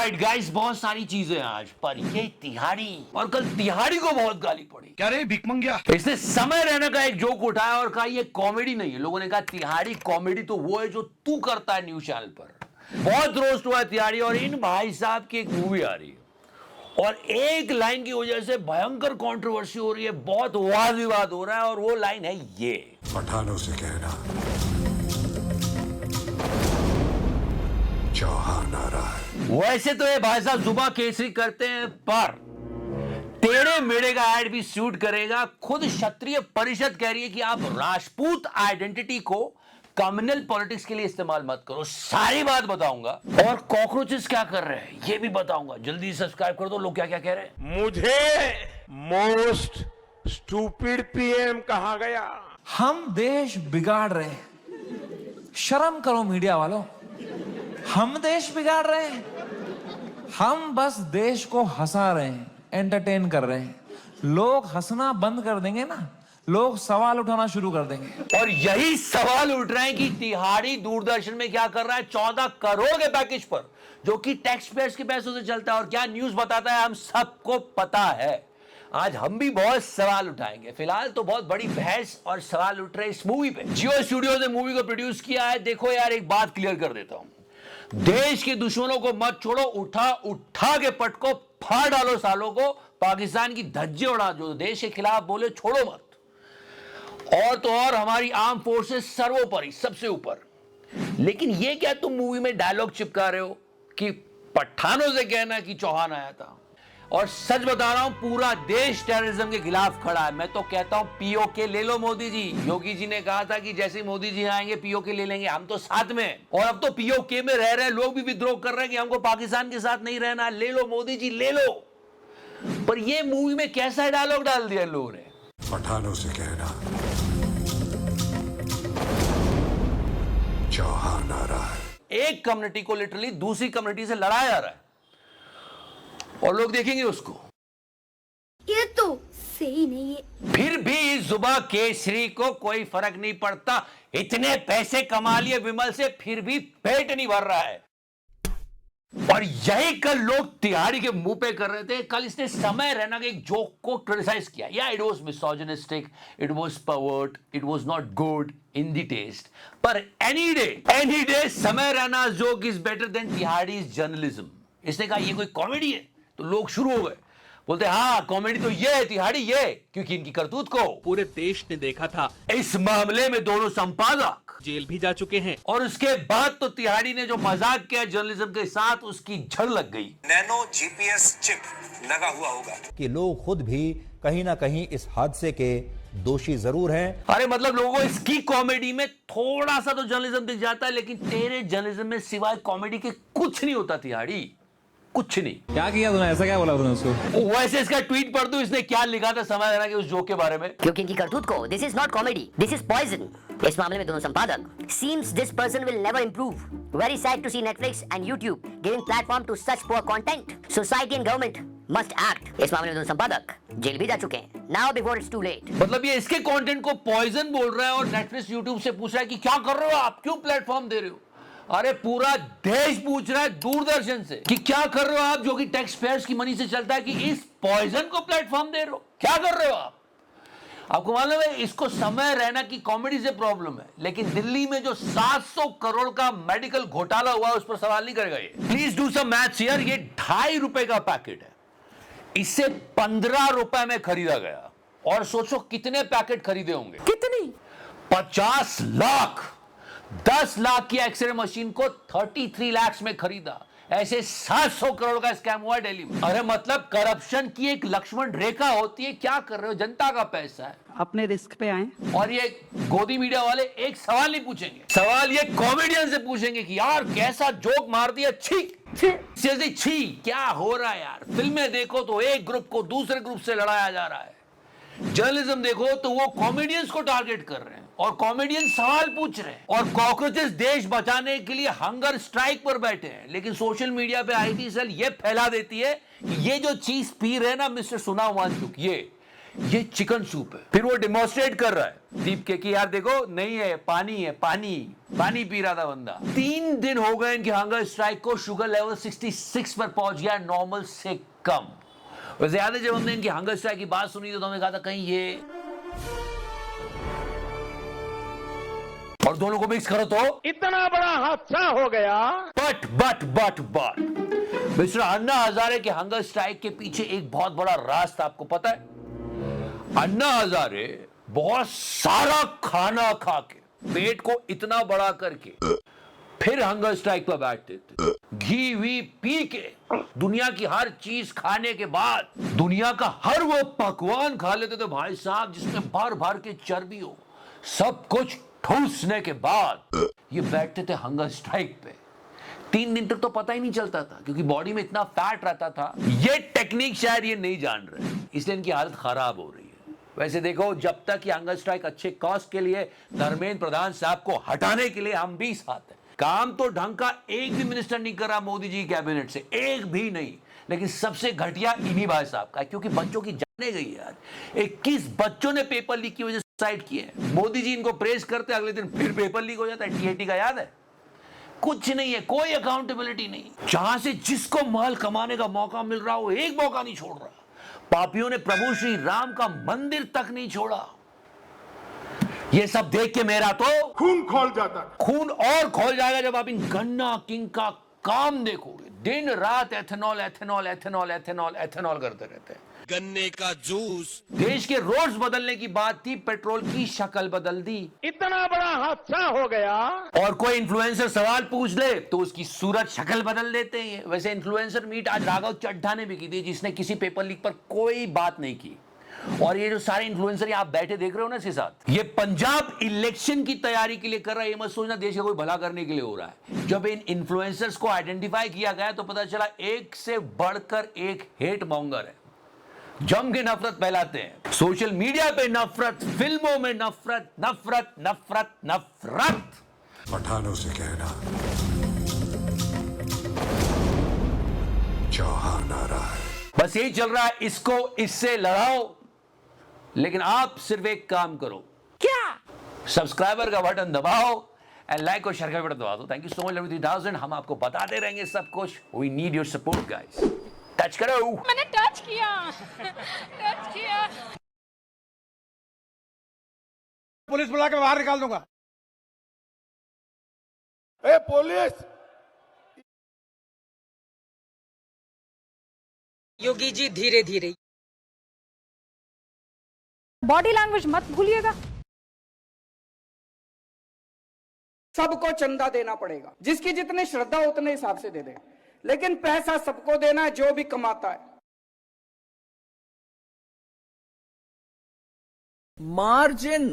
Alright guys, बहुत सारी चीजें आज, पर ये तिहाड़ी और कल तिहाड़ी को बहुत गाली पड़ी। क्या रे भिख मंगिया? इसने समय रहने का एक जोक उठाया और कहा ये कॉमेडी नहीं है। लोगों ने कहा तिहाड़ी कॉमेडी तो वो है जो तू करता है न्यूज चैनल पर। बहुत रोस्ट हुआ है तिहाड़ी और इन भाई साहब की एक मूवी आ रही है और एक लाइन की वजह से भयंकर कंट्रोवर्सी हो रही है, बहुत वाद विवाद हो रहा है और वो लाइन है ये, पठानों से कहना चौहान आ रहा है। वैसे तो ये भाई साहब जुबा केसरी करते हैं, पर टेढ़े मेढ़े का ऐड भी सूट करेगा। खुद क्षत्रिय परिषद कह रही है कि आप राजपूत आइडेंटिटी को कम्युनल पॉलिटिक्स के लिए इस्तेमाल मत करो। सारी बात बताऊंगा और कॉकरोचेस क्या कर रहे हैं ये भी बताऊंगा। जल्दी सब्सक्राइब कर दो। लोग क्या क्या कह रहे हैं। मुझे मोस्ट स्टूपिड पीएम कहा गया। हम देश बिगाड़ रहे हैं। शर्म करो मीडिया वालों, हम देश बिगाड़ रहे हैं। हम बस देश को हंसा रहे हैं, एंटरटेन कर रहे हैं। लोग हंसना बंद कर देंगे ना, लोग सवाल उठाना शुरू कर देंगे। और यही सवाल उठ रहे हैं कि तिहाड़ी दूरदर्शन में क्या कर रहा है 14 करोड़ के पैकेज पर, जो कि टैक्स पेयर्स के पैसों से चलता है और क्या न्यूज बताता है हम सबको पता है। आज हम भी बहुत सवाल उठाएंगे। फिलहाल तो बहुत बड़ी बहस और सवाल उठ रहे हैं इस मूवी पे। जियो स्टूडियोज ने मूवी को प्रोड्यूस किया है। देखो यार, एक बात क्लियर कर देता हूं, देश के दुश्मनों को मत छोड़ो, उठा के पटको, फाड़ डालो सालों को। पाकिस्तान की धज्जे उड़ा, जो देश के खिलाफ बोले छोड़ो मत। और तो और हमारी आर्म फोर्सेस सर्वोपरि, सबसे ऊपर। लेकिन ये क्या तुम मूवी में डायलॉग चिपका रहे हो कि पठानों से कहना कि चौहान आया था। और सच बता रहा हूं, पूरा देश टेररिज्म के खिलाफ खड़ा है। मैं तो कहता हूं पीओके ले लो मोदी जी। योगी जी ने कहा था कि जैसे मोदी जी आएंगे पीओके ले लेंगे, हम तो साथ में। और अब तो पीओके में रह रहे लोग भी विद्रोह कर रहे हैं कि हमको पाकिस्तान के साथ नहीं रहना। ले लो मोदी जी, ले लो। पर ये मूवी में कैसा डायलॉग डाल दिया लोगों ने। पठानों से कहना चौहान आ रहा है। एक कम्युनिटी को लिटरली दूसरी कम्युनिटी से लड़ाया जा रहा है और लोग देखेंगे उसको। ये तो सही नहीं है। फिर भी इस जुबा केसरी को कोई फर्क नहीं पड़ता। इतने पैसे कमा लिए विमल से, फिर भी पेट नहीं भर रहा है। और यही कल लोग तिहाड़ी के मुंह पे कर रहे थे। कल इसने समय रहना के एक जोक को क्रिटिसाइज किया। या it was misogynistic, it was pervert, it was not good in the taste. पर any day Samay Raina joke is better than तिहाड़ी जर्नलिज्म। इसने कहा ये कोई कॉमेडी है, तो लोग शुरू हो गए बोलते हाँ कॉमेडी तो ये है तिहाड़ी, ये क्योंकि इनकी करतूत को पूरे देश ने देखा था। इस मामले में दोनों संपादक जेल भी जा चुके हैं और उसके बाद तो तिहाड़ी ने जो मजाक किया जर्नलिज्म के साथ, उसकी झड़ लग गई। नैनो जीपीएस चिप लगा हुआ होगा कि लोग खुद भी कहीं ना कहीं इस हादसे के दोषी जरूर हैं। अरे मतलब लोगों को इसकी कॉमेडी में थोड़ा सा तो जर्नलिज्म दिख जाता है, लेकिन तेरे जर्नलिज्म में सिवाय कॉमेडी के कुछ नहीं होता तिहाड़ी, कुछ नहीं। क्या किया तूने, ऐसा क्या बोला तूने उसको? वैसे इसका ट्वीट पढ़ दो, इसने क्या लिखा था समय रहना के उस जोक के बारे में। क्योंकि इनकी करतूत को this is not comedy, this is poison. इस मामले में दोनों संपादक seems this person will never improve. Very sad to see Netflix and YouTube giving platform to such poor content. Society and government must act. इस मामले में दोनों संपादक जेल भी जा चुके हैं। Now before it's too late. मतलब ये इसके कंटेंट को पॉइजन बोल रहा है और नेटफ्लिक्स यूट्यूब से पूछ रहा है कि क्या कर रहे हो आप, क्यों प्लेटफॉर्म दे रहे हो। अरे पूरा देश पूछ रहा है दूरदर्शन से कि क्या कर रहे हो आप, जो कि टैक्स पेयर्स की मनी से चलता है, कि इस पॉइजन को प्लेटफॉर्म दे रहे हो, क्या कर रहे हो आप। आपको मालूम है इसको समय रहना की कॉमेडी से प्रॉब्लम है, लेकिन दिल्ली में जो 700 करोड़ का मेडिकल घोटाला हुआ उस पर सवाल नहीं करेगा ये। Please do some maths here. ये 2.5 रुपए का पैकेट है, इसे 15 रुपए में खरीदा गया। और सोचो कितने पैकेट खरीदे होंगे। कितनी? 50 लाख। 10 लाख की एक्सरे मशीन को 33 लाख में खरीदा। ऐसे 700 करोड़ का स्कैम हुआ दिल्ली में। अरे मतलब करप्शन की एक लक्ष्मण रेखा होती है। क्या कर रहे हो, जनता का पैसा है, अपने रिस्क पे आए। और ये गोदी मीडिया वाले एक सवाल नहीं पूछेंगे, सवाल ये कॉमेडियन से पूछेंगे कि यार कैसा जोक मार दिया, छी छी क्या हो रहा है यार। फिल्में देखो तो एक ग्रुप को दूसरे ग्रुप से लड़ाया जा रहा है, जर्नलिज्म देखो तो वो कॉमेडियंस को टारगेट कर रहे हैं और कॉमेडियन सवाल पूछ रहे हैं। और कॉकरोचेस देश बचाने के लिए हंगर स्ट्राइक पर बैठे हैं, लेकिन सोशल मीडिया पे आईटी सेल ये फैला देती है कि ये जो चीज पी रहे हैं ना मिस्टर सुना वांचुक, ये चिकन सूप है। फिर वो डिमॉन्स्ट्रेट कर रहा है दीप के कि यार देखो नहीं है, पानी है, पानी पानी पी रहा था बंदा। 3 दिन हो गए इनके हंगर स्ट्राइक को, शुगर लेवल 66 पर पहुंच गया, नॉर्मल से कम। वैसे याद है जब हमने इनकी हंगर स्ट्राइक की बात सुनी तो हमें कहा था कहीं ये और दोनों को मिक्स करो तो इतना बड़ा हादसा हो गया। बट मिस्टर अन्ना हजारे के हंगर स्ट्राइक के पीछे एक बहुत बड़ा राज था, आपको पता है? अन्ना हजारे बहुत सारा खाना खा के पेट को इतना बड़ा करके फिर हंगर स्ट्राइक पर बैठते थे। घी वी पी के दुनिया की हर चीज खाने के बाद दुनिया का हर वो पकवान खा लेते थे भाई साहब जिसमें भर भर के चर्बी हो। सब कुछ ठूसने के बाद ये बैठते थे हंगर स्ट्राइक पे। 3 दिन तक तो पता ही नहीं चलता था क्योंकि बॉडी में इतना फैट रहता था। ये टेक्निक शायद ये नहीं जान रहे, इसलिए इनकी हालत खराब हो रही है। वैसे देखो जब तक ये हंगर स्ट्राइक अच्छे कॉज के लिए धर्मेंद्र प्रधान साहब को हटाने के लिए हम भी साथ हैं। काम तो ढंग का एक भी मिनिस्टर नहीं कर रहा मोदी जी कैबिनेट से, एक भी नहीं। लेकिन सबसे घटिया इन्हीं भाई साहब का, क्योंकि बच्चों की जाने गई है। 21 बच्चों ने पेपर लीक की वजह से सुसाइड किए हैं। मोदी जी इनको प्रेस करते, अगले दिन फिर पेपर लीक हो जाता है। टीएटी का याद है? कुछ नहीं है, कोई अकाउंटेबिलिटी नहीं। जहां से जिसको माल कमाने का मौका मिल रहा हो, एक मौका नहीं छोड़ रहा। पापियों ने प्रभु श्री राम का मंदिर तक नहीं छोड़ा। ये सब देख के मेरा तो खून खोल जाता। खून और खोल जाएगा जब आप इन गन्ना किंग का काम देखोगे। दिन रात ethanol ethanol ethanol ethanol ethanol करते रहते हैं। गन्ने का जूस। देश के रोड्स बदलने की बात थी, पेट्रोल की शक्ल बदल दी। इतना बड़ा हादसा हो गया। और कोई इन्फ्लुएंसर सवाल पूछ ले तो उसकी सूरत शक्ल बदल देते हैं। वैसे इन्फ्लुएंसर मीट आज राघव चड्ढा ने भी की थी, जिसने किसी पेपर लीक पर कोई बात नहीं की। और ये जो सारे इन्फ्लुएंसर आप बैठे देख रहे हो ना इसके साथ, ये पंजाब इलेक्शन की तैयारी के लिए कर रहा है। ये मत सोचना देश का कोई भला करने के लिए हो रहा है। जब इन इन्फ्लुएंसर्स को आइडेंटिफाई किया गया तो पता चला एक से बढ़कर एक हेट मॉन्गर है, जम के नफरत फैलाते हैं। सोशल मीडिया पे नफरत, फिल्मों में नफरत, नफरत नफरत नफरत। पठानों से कहना चौहान आ रहा है। बस यही चल रहा है, इसको इससे लड़ाओ। लेकिन आप सिर्फ एक काम करो, क्या? सब्सक्राइबर का बटन दबाओ एंड लाइक और शेयर का बटन दबा दो। Thank you so much love 3000। हम आपको बताते रहेंगे सब कुछ। We need your support guys. Touch करो। मैंने टच किया। पुलिस बुला के बाहर निकाल दूंगा। ए पुलिस! योगी जी धीरे धीरे। बॉडी लैंग्वेज मत भूलिएगा। सबको चंदा देना पड़ेगा, जिसकी जितनी श्रद्धा उतने हिसाब से दे दे, लेकिन पैसा सबको देना है जो भी कमाता है। मार्जिन